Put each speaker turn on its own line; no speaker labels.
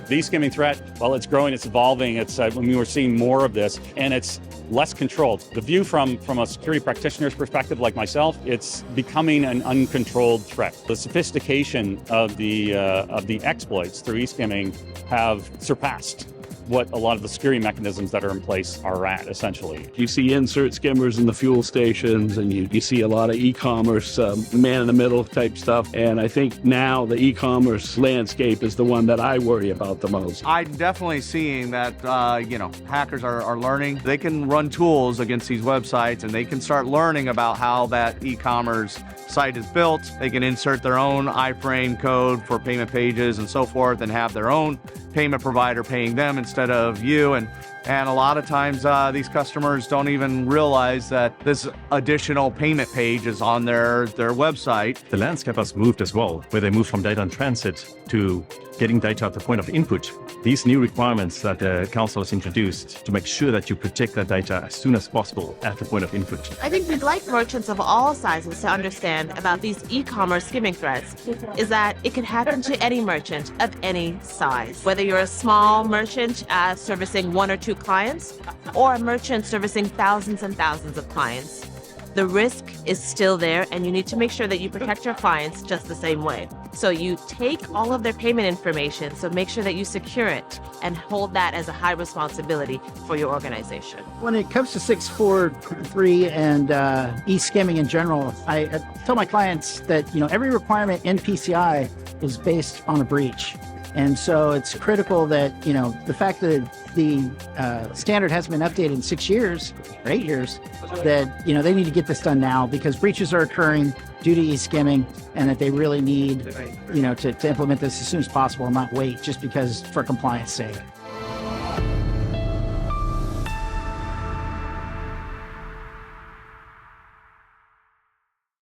The eSkimming threat, well, it's growing, it's evolving. We're seeing more of this, and it's less controlled. The view from a security practitioner's perspective, like myself, it's becoming an uncontrolled threat. The sophistication of the exploits through eSkimming have surpassed what a lot of the security mechanisms that are in place are at, essentially.
You see insert skimmers in the fuel stations, and you see a lot of e-commerce, man-in-the-middle type stuff. And I think now the e-commerce landscape is the one that I worry about the most.
I'm definitely seeing that, hackers are learning. They can run tools against these websites, and they can start learning about how that e-commerce site is built. They can insert their own iframe code for payment pages and so forth, and have their own payment provider paying them instead of you. And a lot of times these customers don't even realize that this additional payment page is on their website.
The landscape has moved as well, where they moved from data in transit to getting data at the point of input. These new requirements that the council has introduced to make sure that you protect that data as soon as possible at the point of input.
I think we'd like merchants of all sizes to understand about these e-commerce skimming threats is that it can happen to any merchant of any size. Whether you're a small merchant servicing 1 or 2 clients, or a merchant servicing thousands and thousands of clients, the risk is still there, and you need to make sure that you protect your clients just the same way. So you take all of their payment information, so make sure that you secure it and hold that as a high responsibility for your organization.
When it comes to 643 and eSkimming in general, I tell my clients that every requirement in PCI is based on a breach. And so it's critical that, the fact that the standard hasn't been updated in 6 years or 8 years, that, they need to get this done now, because breaches are occurring due to eSkimming, and that they really need, to implement this as soon as possible and not wait just because for compliance sake.